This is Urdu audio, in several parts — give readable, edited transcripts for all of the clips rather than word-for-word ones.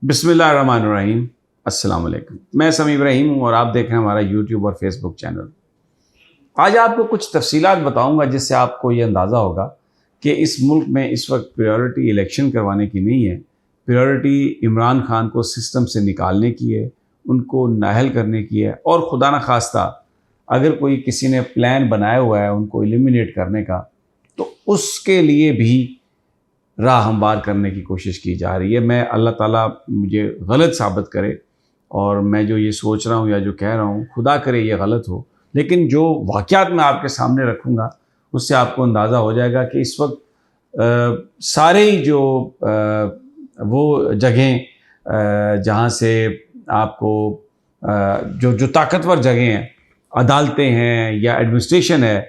بسم اللہ الرحمن الرحیم۔ السلام علیکم، میں سمیع ابراہیم ہوں اور آپ دیکھ رہے ہیں ہمارا یوٹیوب اور فیس بک چینل۔ آج آپ کو کچھ تفصیلات بتاؤں گا جس سے آپ کو یہ اندازہ ہوگا کہ اس ملک میں اس وقت پریورٹی الیکشن کروانے کی نہیں ہے، پریورٹی عمران خان کو سسٹم سے نکالنے کی ہے، ان کو نااہل کرنے کی ہے، اور خدا نخواستہ اگر کوئی کسی نے پلان بنایا ہوا ہے ان کو ایلیمینیٹ کرنے کا تو اس کے لیے بھی راہ ہموار کرنے کی کوشش کی جا رہی ہے۔ میں اللہ تعالیٰ مجھے غلط ثابت کرے، اور میں جو یہ سوچ رہا ہوں یا جو کہہ رہا ہوں خدا کرے یہ غلط ہو، لیکن جو واقعات میں آپ کے سامنے رکھوں گا اس سے آپ کو اندازہ ہو جائے گا کہ اس وقت سارے ہی جو وہ جگہیں جہاں سے آپ کو جو طاقتور جگہیں ہیں، عدالتیں ہیں یا ایڈمنسٹریشن ہے،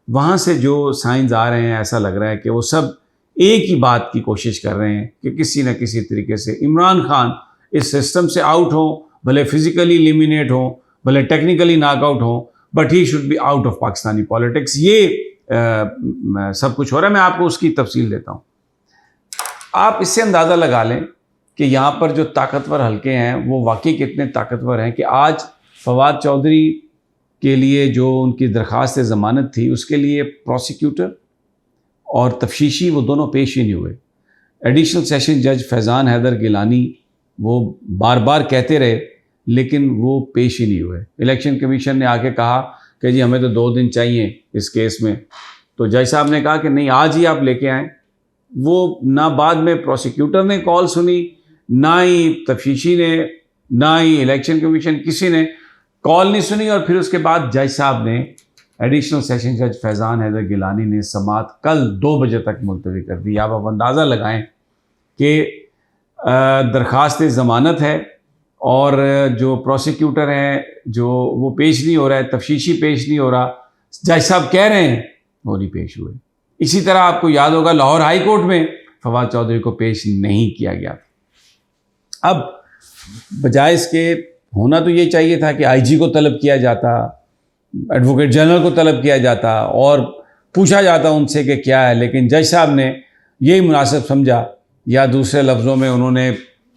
وہاں سے جو سائنز آ رہے ہیں ایسا لگ رہا ہے کہ وہ سب ایک ہی بات کی کوشش کر رہے ہیں کہ کسی نہ کسی طریقے سے عمران خان اس سسٹم سے آؤٹ ہوں، بھلے فزیکلی ایلیمینیٹ ہوں، بھلے ٹیکنیکلی ناک آؤٹ ہوں، but he should be out of Pakistani politics. یہ سب کچھ ہو رہا ہے۔ میں آپ کو اس کی تفصیل دیتا ہوں۔ آپ اس سے اندازہ لگا لیں کہ یہاں پر جو طاقتور حلقے ہیں وہ واقعی کتنے طاقتور ہیں کہ آج فواد چودھری کے لیے جو ان کی درخواست ضمانت تھی اس کے لیے پروسیکیوٹر اور تفتیشی وہ دونوں پیش ہی نہیں ہوئے۔ ایڈیشنل سیشن جج فیضان حیدر گیلانی وہ بار بار کہتے رہے لیکن وہ پیش ہی نہیں ہوئے۔ الیکشن کمیشن نے آ کے کہا کہ جی ہمیں تو 2 دن چاہیے اس کیس میں، تو جج صاحب نے کہا کہ نہیں آج ہی آپ لے کے آئیں۔ وہ نہ بعد میں پروسیکیوٹر نے کال سنی، نہ ہی تفتیشی نے، نہ ہی الیکشن کمیشن، کسی نے کال نہیں سنی، اور پھر اس کے بعد جج صاحب نے ایڈیشنل سیشن جج فیضان حیدر گیلانی نے سماعت کل 2 بجے تک ملتوی کر دی۔ آپ اندازہ لگائیں کہ درخواست ضمانت ہے اور جو پروسیکیوٹر ہیں جو وہ پیش نہیں ہو رہا ہے، تفتیشی پیش نہیں ہو رہا، جج صاحب کہہ رہے ہیں وہ نہیں پیش ہوئے۔ اسی طرح آپ کو یاد ہوگا لاہور ہائی کورٹ میں فواد چودھری کو پیش نہیں کیا گیا تھا۔ اب بجائے اس کے ہونا تو یہ چاہیے تھا کہ آئی جی کو طلب کیا جاتا، ایڈوکیٹ جنرل کو طلب کیا جاتا اور پوچھا جاتا ان سے کہ کیا ہے، لیکن جج صاحب نے یہی مناسب سمجھا، یا دوسرے لفظوں میں انہوں نے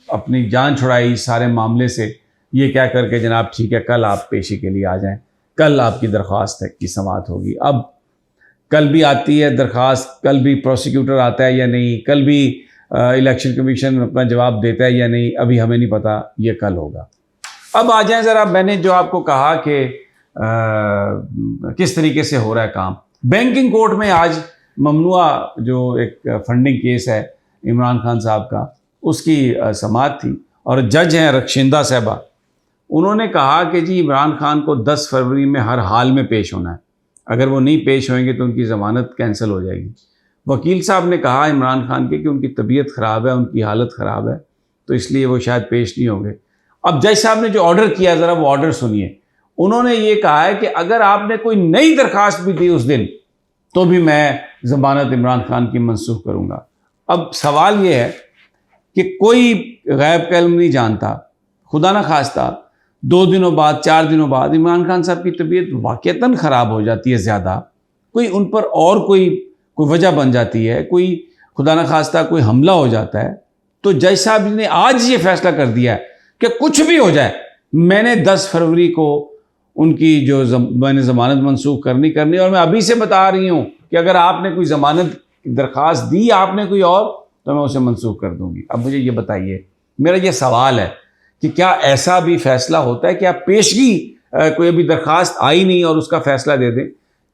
اپنی جان چھڑائی سارے معاملے سے، یہ کہہ کر کے جناب ٹھیک ہے کل آپ پیشی کے لیے آ جائیں، کل آپ کی درخواست کی سماعت ہوگی۔ اب کل بھی آتی ہے درخواست، کل بھی پروسیکیوٹر آتا ہے یا نہیں، کل بھی الیکشن کمیشن اپنا جواب دیتا ہے یا نہیں، ابھی ہمیں نہیں پتہ، یہ کل ہوگا۔ اب آ جائیں ذرا، میں نے جو آپ کو کہا کہ کس طریقے سے ہو رہا ہے کام۔ بینکنگ کورٹ میں آج ممنوعہ جو ایک فنڈنگ کیس ہے عمران خان صاحب کا، اس کی سماعت تھی، اور جج ہیں رخشندہ صاحبہ، انہوں نے کہا کہ جی عمران خان کو 10 فروری میں ہر حال میں پیش ہونا ہے، اگر وہ نہیں پیش ہوئیں گے تو ان کی ضمانت کینسل ہو جائے گی۔ وکیل صاحب نے کہا عمران خان کے کہ ان کی طبیعت خراب ہے، ان کی حالت خراب ہے، تو اس لیے وہ شاید پیش نہیں ہوں گے۔ اب جج صاحب نے جو آرڈر کیا ذرا وہ آرڈر سنیے۔ انہوں نے یہ کہا ہے کہ اگر آپ نے کوئی نئی درخواست بھی دی اس دن تو بھی میں ضمانت عمران خان کی منسوخ کروں گا۔ اب سوال یہ ہے کہ کوئی غیب کا علم نہیں جانتا، خدا نہ خواستہ 2 دنوں بعد 4 دنوں بعد عمران خان صاحب کی طبیعت واقعتاً خراب ہو جاتی ہے زیادہ، کوئی ان پر اور کوئی وجہ بن جاتی ہے، کوئی خدا نہ خواستہ کوئی حملہ ہو جاتا ہے، تو جج صاحب نے آج یہ فیصلہ کر دیا ہے کہ کچھ بھی ہو جائے میں نے 10 فروری کو ان کی جو میں نے ضمانت منسوخ کرنی، اور میں ابھی سے بتا رہی ہوں کہ اگر آپ نے کوئی ضمانت درخواست دی آپ نے کوئی اور، تو میں اسے منسوخ کر دوں گی۔ اب مجھے یہ بتائیے، میرا یہ سوال ہے کہ کیا ایسا بھی فیصلہ ہوتا ہے کہ آپ پیشگی کوئی ابھی درخواست آئی نہیں اور اس کا فیصلہ دے دیں؟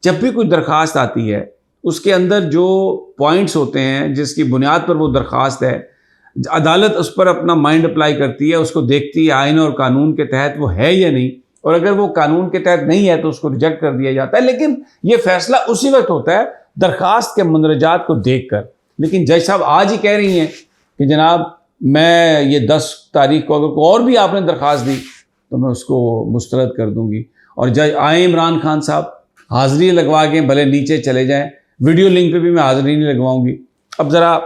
جب بھی کوئی درخواست آتی ہے اس کے اندر جو پوائنٹس ہوتے ہیں جس کی بنیاد پر وہ درخواست ہے، عدالت اس پر اپنا مائنڈ اپلائی کرتی ہے، اس کو دیکھتی ہے آئین اور قانون کے تحت وہ ہے یا نہیں، اور اگر وہ قانون کے تحت نہیں ہے تو اس کو ریجیکٹ کر دیا جاتا ہے۔ لیکن یہ فیصلہ اسی وقت ہوتا ہے درخواست کے مندرجات کو دیکھ کر۔ لیکن جج صاحب آج ہی کہہ رہی ہیں کہ جناب میں یہ 10 تاریخ کو اگر کوئی اور بھی آپ نے درخواست دی تو میں اس کو مسترد کر دوں گی، اور جج آئیں عمران خان صاحب حاضری لگوا کے بھلے نیچے چلے جائیں، ویڈیو لنک پہ بھی میں حاضری نہیں لگواؤں گی۔ اب ذرا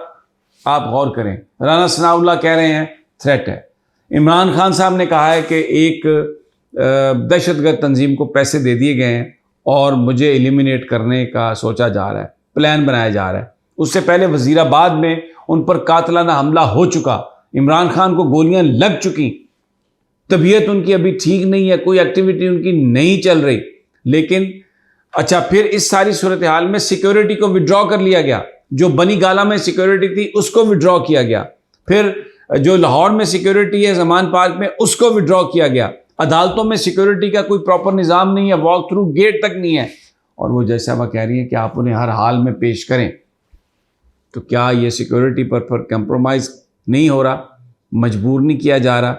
آپ غور کریں، رانا ثناء اللہ کہہ رہے ہیں تھریٹ ہے، عمران خان صاحب نے کہا ہے کہ ایک دہشت گرد تنظیم کو پیسے دے دیے گئے ہیں اور مجھے ایلیمینیٹ کرنے کا سوچا جا رہا ہے، پلان بنایا جا رہا ہے۔ اس سے پہلے وزیر آباد میں ان پر قاتلانہ حملہ ہو چکا، عمران خان کو گولیاں لگ چکی، طبیعت ان کی ابھی ٹھیک نہیں ہے، کوئی ایکٹیویٹی ان کی نہیں چل رہی، لیکن اچھا پھر اس ساری صورتحال میں سیکیورٹی کو وڈرا کر لیا گیا، جو بنی گالہ میں سیکیورٹی تھی اس کو وڈرا کیا گیا، پھر جو لاہور میں سیکیورٹی ہے زمان پارک میں اس کو وڈرا کیا گیا، عدالتوں میں سیکیورٹی کا کوئی پراپر نظام نہیں ہے، واک تھرو گیٹ تک نہیں ہے، اور وہ جیسا وہ کہہ رہی ہیں کہ آپ انہیں ہر حال میں پیش کریں، تو کیا یہ سیکیورٹی پر کمپرومائز نہیں ہو رہا، مجبور نہیں کیا جا رہا؟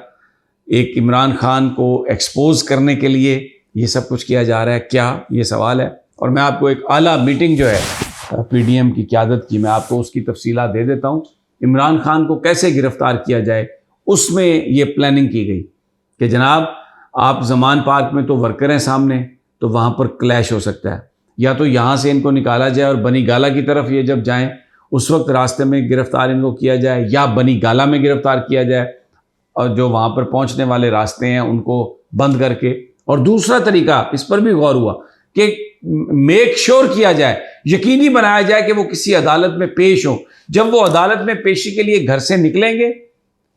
ایک عمران خان کو ایکسپوز کرنے کے لیے یہ سب کچھ کیا جا رہا ہے کیا؟ یہ سوال ہے، اور میں آپ کو ایک اعلیٰ میٹنگ جو ہے پی ڈی ایم کی قیادت کی، میں آپ کو اس کی تفصیلات دے دیتا ہوں، عمران خان کو کیسے گرفتار کیا جائے، اس میں یہ پلاننگ کی گئی کہ جناب آپ زمان پارک میں تو ورکر ہیں سامنے، تو وہاں پر کلیش ہو سکتا ہے، یا تو یہاں سے ان کو نکالا جائے اور بنی گالہ کی طرف یہ جب جائیں اس وقت راستے میں گرفتار ان کو کیا جائے، یا بنی گالہ میں گرفتار کیا جائے اور جو وہاں پر پہنچنے والے راستے ہیں ان کو بند کر کے، اور دوسرا طریقہ اس پر بھی غور ہوا کہ میک شور کیا جائے، یقینی بنایا جائے کہ وہ کسی عدالت میں پیش ہوں، جب وہ عدالت میں پیشی کے لیے گھر سے نکلیں گے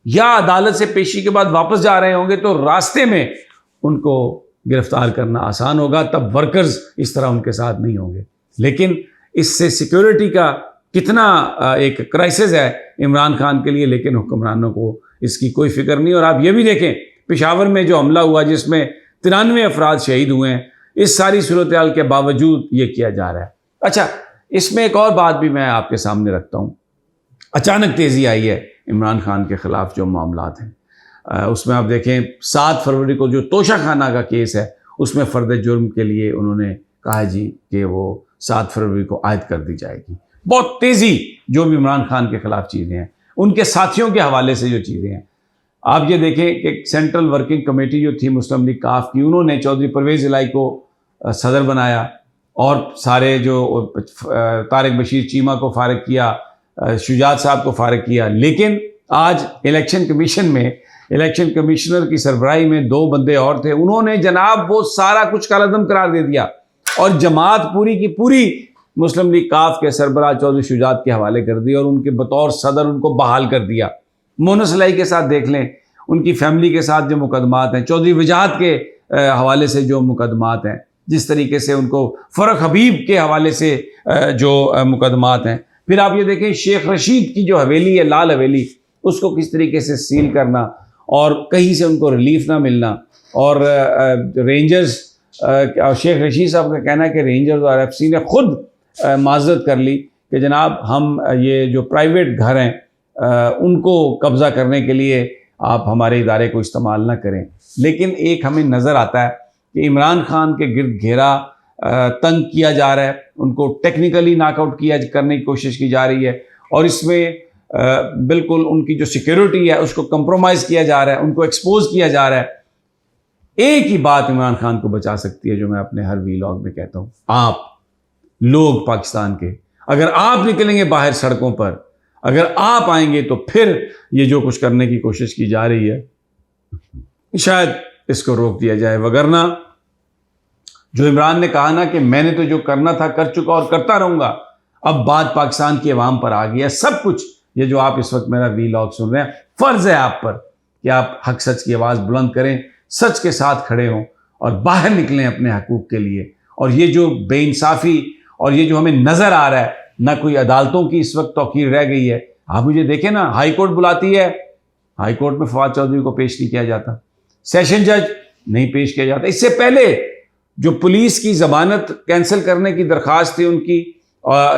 یا عدالت سے پیشی کے بعد واپس جا رہے ہوں گے تو راستے میں ان کو گرفتار کرنا آسان ہوگا، تب ورکرز اس طرح ان کے ساتھ نہیں ہوں گے۔ لیکن اس سے سیکیورٹی کا کتنا ایک کرائسس ہے عمران خان کے لیے، لیکن حکمرانوں کو اس کی کوئی فکر نہیں، اور آپ یہ بھی دیکھیں پشاور میں جو حملہ ہوا جس میں 93 افراد شہید ہوئے ہیں، اس ساری صورتحال کے باوجود یہ کیا جا رہا ہے۔ اچھا اس میں ایک اور بات بھی میں آپ کے سامنے رکھتا ہوں، اچانک تیزی آئی ہے عمران خان کے خلاف جو معاملات ہیں، اس میں آپ دیکھیں 7 فروری کو جو توشہ خانہ کا کیس ہے اس میں فرد جرم کے لیے انہوں نے کہا جی کہ وہ 7 فروری کو عائد کر دی جائے گی۔ بہت تیزی جو بھی عمران خان کے خلاف چیزیں ہیں، ان کے ساتھیوں کے حوالے سے جو چیزیں ہیں، آپ یہ دیکھیں کہ سینٹرل ورکنگ کمیٹی جو تھی مسلم لیگ کاف کی، انہوں نے چودھری پرویز الہی کو صدر بنایا اور سارے جو طارق بشیر چیمہ کو فارغ کیا، شجاعت صاحب کو فارغ کیا، لیکن آج الیکشن کمیشن میں الیکشن کمشنر کی سربراہی میں 2 بندے اور تھے، انہوں نے جناب وہ سارا کچھ کالعدم قرار دے دیا اور جماعت پوری کی پوری مسلم لیگ کاف کے سربراہ چودھری شجاعت کے حوالے کر دی اور ان کے بطور صدر ان کو بحال کر دیا۔ مونس الہی کے ساتھ دیکھ لیں، ان کی فیملی کے ساتھ جو مقدمات ہیں، چودھری وجاہت کے حوالے سے جو مقدمات ہیں، جس طریقے سے ان کو فرق حبیب کے حوالے سے جو مقدمات ہیں، پھر آپ یہ دیکھیں شیخ رشید کی جو حویلی ہے لال حویلی، اس کو کس طریقے سے سیل کرنا اور کہیں سے ان کو ریلیف نہ ملنا، اور رینجرز شیخ رشید صاحب کا کہنا ہے کہ رینجرز اور ایف سی نے خود معذرت کر لی کہ جناب ہم یہ جو پرائیویٹ گھر ہیں ان کو قبضہ کرنے کے لیے آپ ہمارے ادارے کو استعمال نہ کریں، لیکن ایک ہمیں نظر آتا ہے کہ عمران خان کے گرد گھیرا تنگ کیا جا رہا ہے، ان کو ٹیکنیکلی ناک آؤٹ کرنے کی کوشش کی جا رہی ہے، اور اس میں بالکل ان کی جو سیکیورٹی ہے اس کو کمپرومائز کیا جا رہا ہے، ان کو ایکسپوز کیا جا رہا ہے۔ ایک ہی بات عمران خان کو بچا سکتی ہے، جو میں اپنے ہر ویلاگ میں کہتا ہوں، آپ لوگ پاکستان کے، اگر آپ نکلیں گے باہر سڑکوں پر، اگر آپ آئیں گے تو پھر یہ جو کچھ کرنے کی کوشش کی جا رہی ہے شاید اس کو روک دیا جائے، وگرنہ جو عمران نے کہا نا کہ میں نے تو جو کرنا تھا کر چکا اور کرتا رہوں گا، اب بات پاکستان کی عوام پر آ گیا سب کچھ۔ یہ جو آپ اس وقت میرا ویلاگ سن رہے ہیں، فرض ہے آپ پر کہ آپ حق سچ کی آواز بلند کریں، سچ کے ساتھ کھڑے ہوں اور باہر نکلیں اپنے حقوق کے لیے۔ اور یہ جو بے انصافی اور یہ جو ہمیں نظر آ رہا ہے، نہ کوئی عدالتوں کی اس وقت توقیر رہ گئی ہے۔ آپ مجھے دیکھیں نا، ہائی کورٹ بلاتی ہے، ہائی کورٹ میں فواد چودھری کو پیش نہیں کیا جاتا، سیشن جج نہیں پیش کیا جاتا۔ اس سے پہلے جو پولیس کی ضمانت کینسل کرنے کی درخواست تھی ان کی،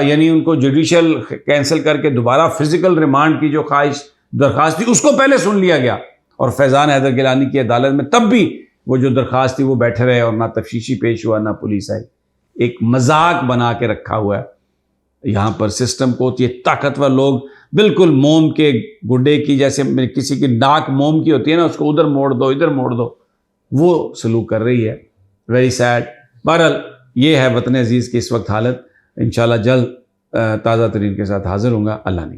یعنی ان کو جوڈیشل کینسل کر کے دوبارہ فزیکل ریمانڈ کی جو درخواست تھی، اس کو پہلے سن لیا گیا، اور فیضان حیدر گیلانی کی عدالت میں تب بھی وہ جو درخواست تھی وہ بیٹھے رہے اور نہ تفتیشی پیش ہوا نہ پولیس آئی۔ ایک مذاق بنا کے رکھا ہوا ہے یہاں پر سسٹم کو۔ یہ طاقتور لوگ بالکل موم کے گڈے کی جیسے کسی کی ناک موم کی ہوتی ہے نا، اس کو ادھر موڑ دو ادھر موڑ دو، وہ سلوک کر رہی ہے۔ Very sad. بہرحال یہ ہے وطن عزیز کی اس وقت حالت۔ انشاءاللہ جلد تازہ ترین کے ساتھ حاضر ہوں گا۔ اللہ نے